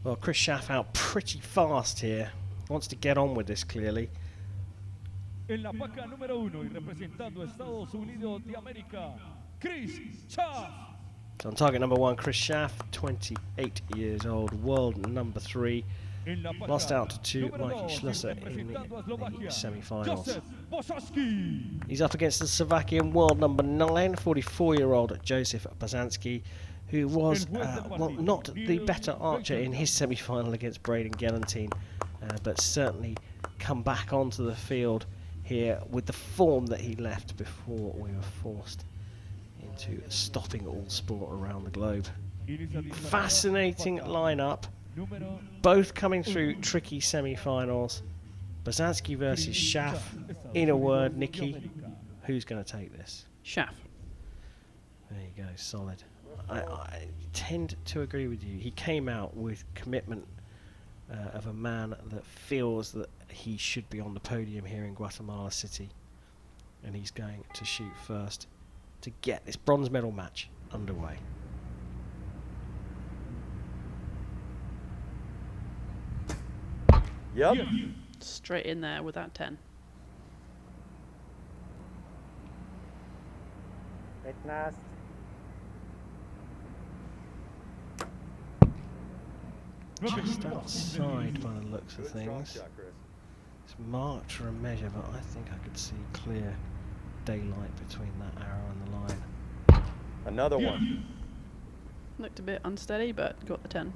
Well, Kris Schaff out pretty fast here. Wants to get on with this clearly. En la paca número 1 y representando a Estados Unidos de América, Kris Schaff. So on target number 1, Kris Schaff, 28 years old, world number 3. Lost out to Mikey Schlusser in the semi-finals. Jozef Bosansky. He's up against the Slovakian world number 9, 44-year-old Jozef Bosansky, who was well, not the better archer in his semi-final against Braden Gelantine, but certainly come back onto the field here with the form that he left before we were forced into stopping all sport around the globe. Fascinating lineup, both coming through tricky semi-finals. Bosansky versus Schaff. In a word, Nikki, who's going to take this? Schaff. There you go, solid. I tend to agree with you. He came out with commitment of a man that feels that he should be on the podium here in Guatemala City, and he's going to shoot first to get this bronze medal match underway. Yep. Straight in there with that 10. Just outside by the looks of things. It's marked for a measure, but I think I could see clear daylight between that arrow and the line. Another one. Looked a bit unsteady, but got the 10.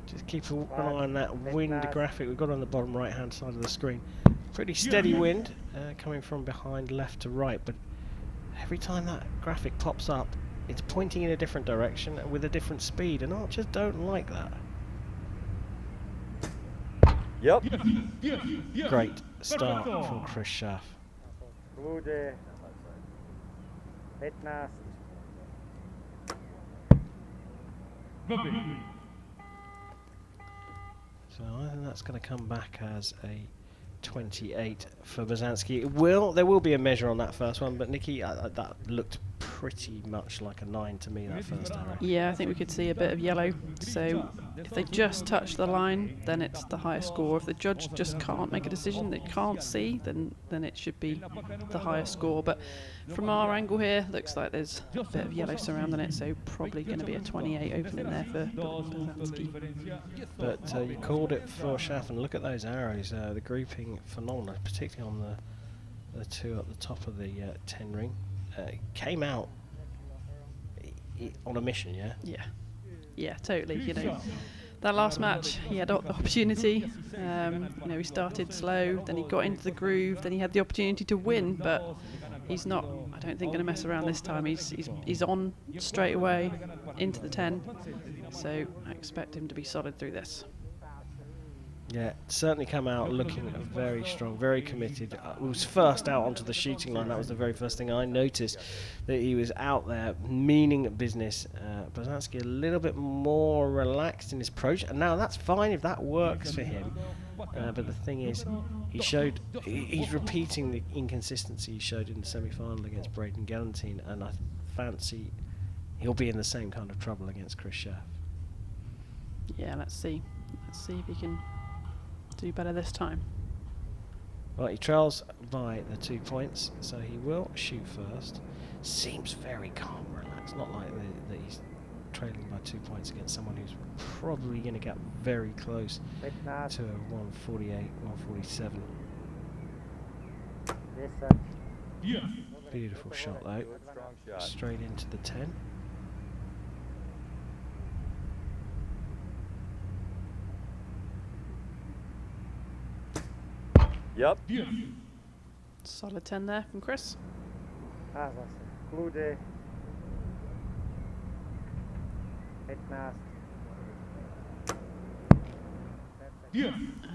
Just keep an eye on that wind graphic we've got on the bottom right hand side of the screen. Pretty steady wind coming from behind left to right, but every time that graphic pops up it's pointing in a different direction with a different speed, and archers don't like that. Yep. Great start for Kris Schaff. So I think that's going to come back as a 28 for Bosansky. There will be a measure on that first one, but Nikki, that looked pretty much like a 9 to me, that first arrow. Yeah, I think we could see a bit of yellow. So if they just touch the line, then it's the highest score. If the judge just can't make a decision, they can't see, then it should be the highest score. But from our angle here, looks like there's a bit of yellow surrounding it, so probably going to be a 28 opening there for Bosansky. But you called it for Schaff, and look at those arrows. The grouping phenomenal, particularly on the two at the top of the 10 ring. Came out on a mission, yeah? Yeah, totally. You know, that last match, he had the opportunity. You know, he started slow, then he got into the groove, then he had the opportunity to win, but he's not, I don't think, going to mess around this time. He's on straight away into the 10, so I expect him to be solid through this. Yeah, certainly come out looking very strong, very committed. Was first out onto the shooting line. That was the very first thing I noticed, that he was out there meaning business. Bosansky a little bit more relaxed in his approach, and now that's fine if that works for him. But the thing is, he's repeating the inconsistency he showed in the semi-final against Braden Gelantine, and I fancy he'll be in the same kind of trouble against Kris Schaff. Yeah, let's see if he can do better this time. Well, he trails by the 2 points, so he will shoot first. Seems very calm, relaxed, not like that he's trailing by 2 points against someone who's probably going to get very close to a 148, 147. Beautiful shot though, straight into the 10. Yep. Solid 10 there from Kris. And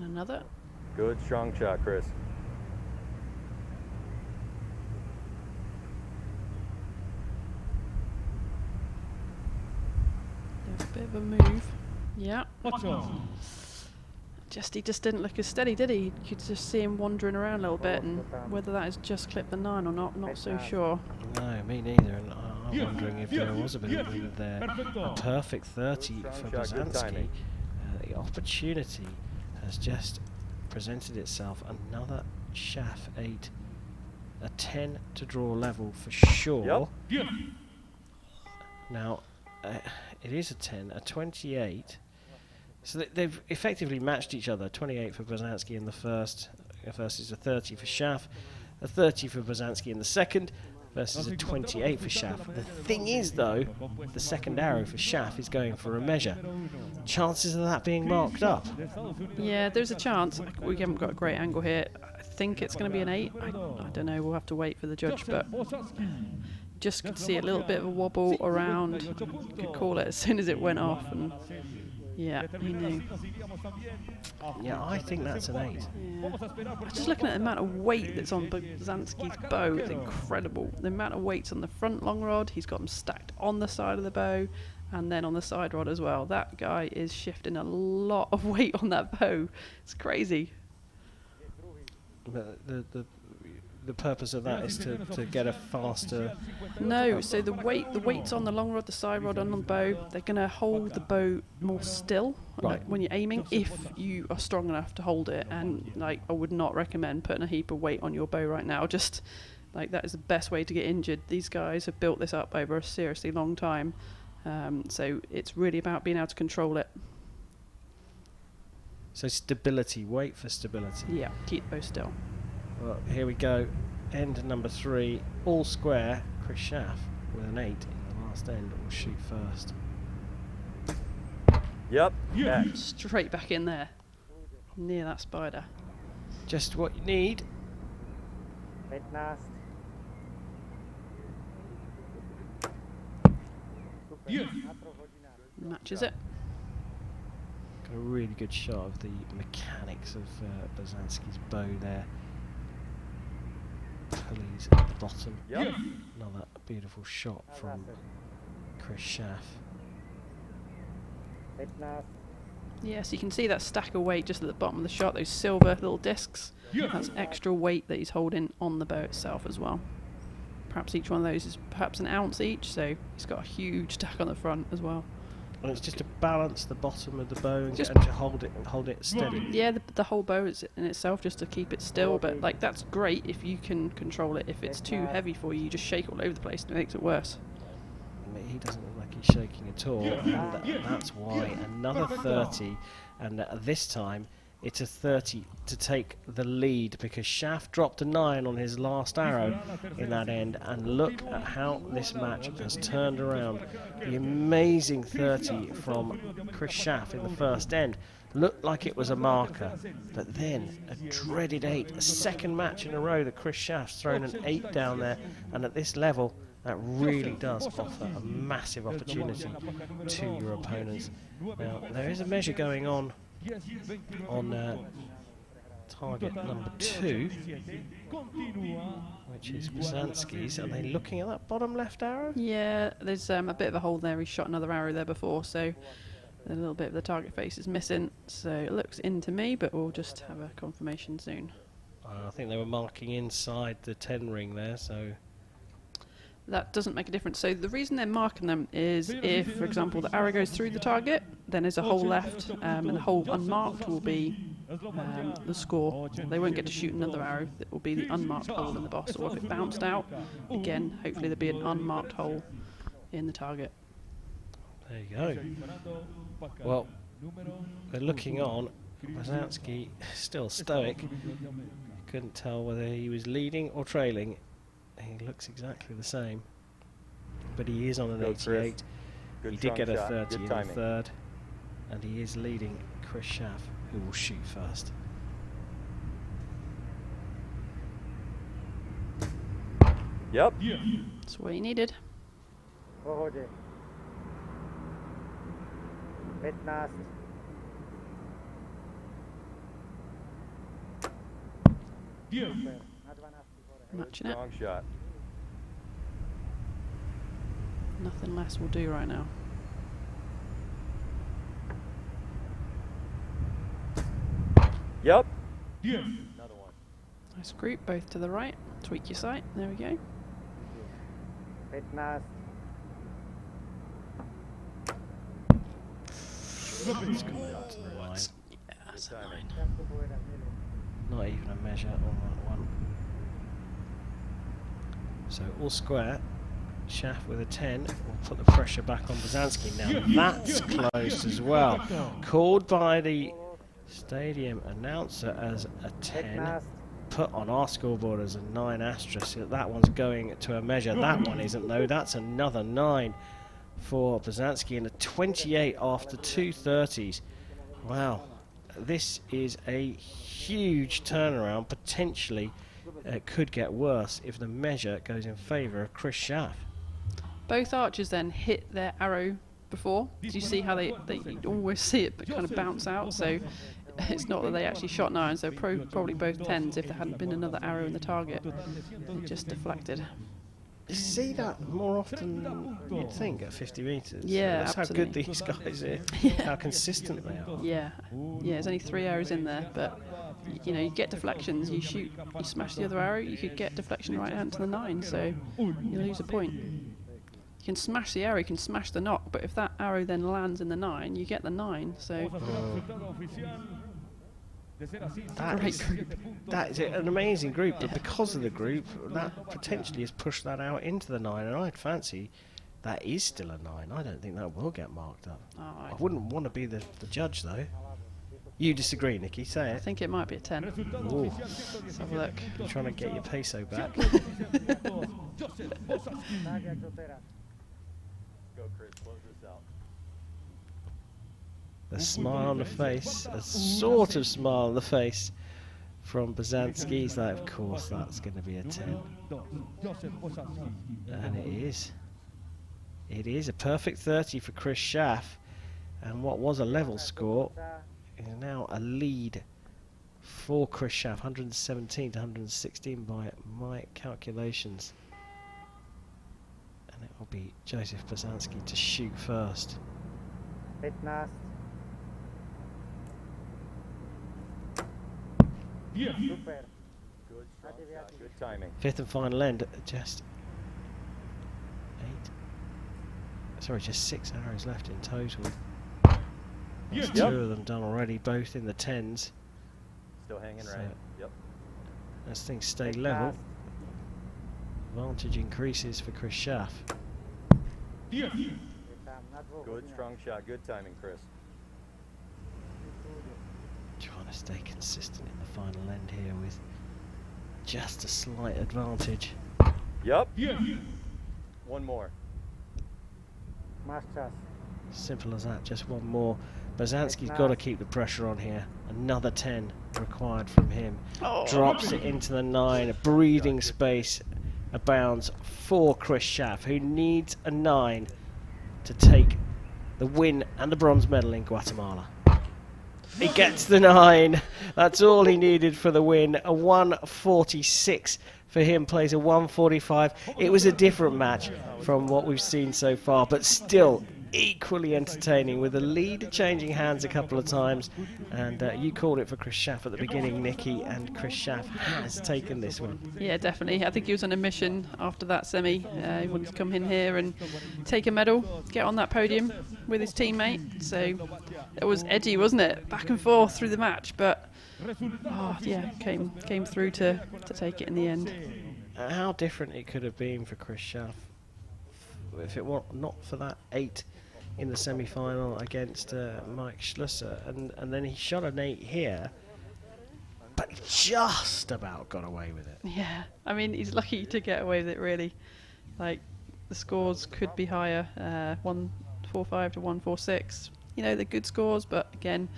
another. Good strong shot, Kris. There's a bit of a move. Yeah. He just didn't look as steady, did he? You could just see him wandering around a little bit, and whether that has just clipped the 9 or not so sure. No, me neither, and I'm wondering if there was a bit of wind there. A perfect 30 for Bosansky. The opportunity has just presented itself. Another Schaff 8. A 10 to draw level for sure. Now, it is a 10, a 28. So they've effectively matched each other. 28 for Bosansky in the first versus a 30 for Schaff. A 30 for Bosansky in the second versus a 28 for Schaff. The thing is, though, the second arrow for Schaff is going for a measure. Chances of that being marked up? Yeah, there's a chance. We haven't got a great angle here. I think it's going to be an 8. I don't know. We'll have to wait for the judge, but just could see a little bit of a wobble around. Could call it as soon as it went off, and yeah, he knew. Yeah, I think that's an 8. Yeah. I'm just looking at the amount of weight that's on Bosansky's bow. It's incredible. The amount of weight's on the front long rod. He's got them stacked on the side of the bow, and then on the side rod as well. That guy is shifting a lot of weight on that bow. It's crazy. The purpose of that is to get a faster... No, so the weight's on the long rod, the side rod, and on the bow. They're going to hold the bow more still when you're aiming, if you are strong enough to hold it. And like, I would not recommend putting a heap of weight on your bow right now. Just like, that is the best way to get injured. These guys have built this up over a seriously long time, so it's really about being able to control it. So stability, wait for stability. Yeah, keep the bow still. Well, here we go. End number 3, all square. Kris Schaff with an 8 in the last end will shoot first. Yep. Straight back in there, near that spider. Just what you need. Matches it. Got a really good shot of the mechanics of Bosansky's bow there. Pulleys at the bottom. Another beautiful shot from Kris Schaff. Yes, you can see that stack of weight just at the bottom of the shot, those silver little discs. That's extra weight that he's holding on the bow itself as well. Perhaps each one of those is perhaps an ounce each, so he's got a huge stack on the front as well. And it's just to balance the bottom of the bow and, to hold it steady. Yeah, the whole bow is in itself just to keep it still, but like, that's great if you can control it. If it's too heavy for you, you just shake all over the place and it makes it worse. He doesn't look like he's shaking at all, and that's why another 30, and this time it's a 30 to take the lead, because Schaff dropped a 9 on his last arrow in that end, and look at how this match has turned around. The amazing 30 from Kris Schaff in the first end looked like it was a marker, but then a dreaded 8, a second match in a row that Kris Schaff's thrown an 8 down there, and at this level that really does offer a massive opportunity to your opponents. Now, there is a measure going on target number 2, which is Bosansky's. Are they looking at that bottom left arrow? Yeah, there's a bit of a hole there. He shot another arrow there before, so a little bit of the target face is missing. So it looks in to me, but we'll just have a confirmation soon. I think they were marking inside the 10 ring there, so... That doesn't make a difference. So the reason they're marking them is if, for example, the arrow goes through the target, then there's a hole left, and the hole unmarked will be the score. They won't get to shoot another arrow. It will be the unmarked hole in the boss. Or if it bounced out, again, hopefully there'll be an unmarked hole in the target. There you go. Well, they're looking on. Bosansky still stoic. Couldn't tell whether he was leading or trailing. He looks exactly the same, but he is on an 88. He did get a 30 in the third, and he is leading Kris Schaff, who will shoot first. Yep. That's what he needed. Matching it. Strong shot. Nothing less will do right now. Yep. Another one. Nice group, both to the right. Tweak your sight. There we go. It's gone out to the line. Yeah, that's a 9. Not even a measure on that one. So all square. Schaff with a 10 will put the pressure back on Bosansky. Now that's close as well. Called by the stadium announcer as a 10. Put on our scoreboard as a 9 asterisk. That one's going to a measure. That one isn't though. That's another 9 for Bosansky and a 28 after 2:30s. Wow, this is a huge turnaround. Potentially it could get worse if the measure goes in favour of Kris Schaff. Both archers then hit their arrow before. Did you see how they always see it but kind of bounce out? So it's not that they actually shot 9s, they're probably both 10s if there hadn't been another arrow in the target. They just deflected. You see that more often than you'd think at 50 metres. Yeah, that's absolutely. how good these guys are, Yeah. how consistent they are. Yeah, there's only 3 arrows in there, but you know, you get deflections, you shoot, you smash the other arrow, you could get deflection right hand to the 9, so you lose a point. You can smash the arrow, you can smash the knock, but if that arrow then lands in the 9, you get the 9, so... That is an amazing group, but because of the group, that potentially has pushed that out into the 9, and I'd fancy that is still a 9. I don't think that will get marked up. I wouldn't want to be the judge, though. You disagree, Nikki, say I it. think it might be a 10. Ooh. Let's have a look. You're trying to get your peso back. Go, Kris, close this out. The smile on the face, a sort of smile on the face from Bosansky. He's like, of course that's going to be a 10. And it is. It is a perfect 30 for Kris Schaff. And what was a level score is now a lead for Kris Schaff, 117 to 116 by my calculations. And it will be Jozef Bosansky to shoot first. Super. Good, strong shot. Good timing. Fifth and final end, just 6 arrows left in total. There's 2 of them done already, both in the 10s. Still hanging So right. Yep. as things stay level, advantage increases for Kris Schaff. Good, strong shot. Good timing, Kris. Trying to stay consistent in the final end here with just a slight advantage. Yep. One more. Simple as that, just one more. Bosansky's got to keep the pressure on here. Another 10 required from him. Drops it into the 9. A breathing space abounds for Kris Schaff, who needs a 9 to take the win and the bronze medal in Guatemala. He gets the 9. That's all he needed for the win. A 146 for him, plays a 145. It was a different match from what we've seen so far, but still equally entertaining, with the lead changing hands a couple of times. And you called it for Kris Schaff at the beginning, Nikki, and Kris Schaff has taken this one. Yeah, definitely. I think he was on a mission after that semi. He wanted to come in here and take a medal, get on that podium with his teammate. So it was edgy, wasn't it? Back and forth through the match, but came through to take it in the end. How different it could have been for Kris Schaff if it were not for that 8 in the semi-final against Mike Schlusser, and then he shot an 8 here, but just about got away with it. Yeah, I mean, he's lucky to get away with it, really. Like, the scores could be higher, 145 to 146. You know, they're good scores, but again,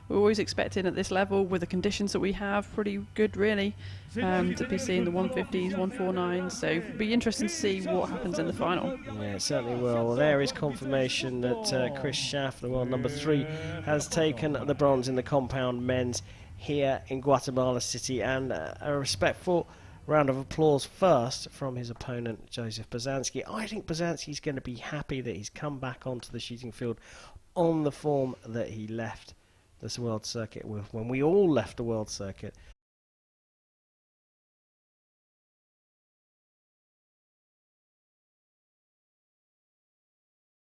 we're always expecting at this level, with the conditions that we have, pretty good, really, to be seeing the 150s, 149s. So it'll be interesting to see what happens in the final. Yeah, it certainly will. Well, there is confirmation that Kris Schaff, the world number 3, has taken the bronze in the compound men's here in Guatemala City, and a respectful round of applause first from his opponent, Jozef Bosansky. I think Bosansky's going to be happy that he's come back onto the shooting field on the form that he left this world circuit with when we all left the world circuit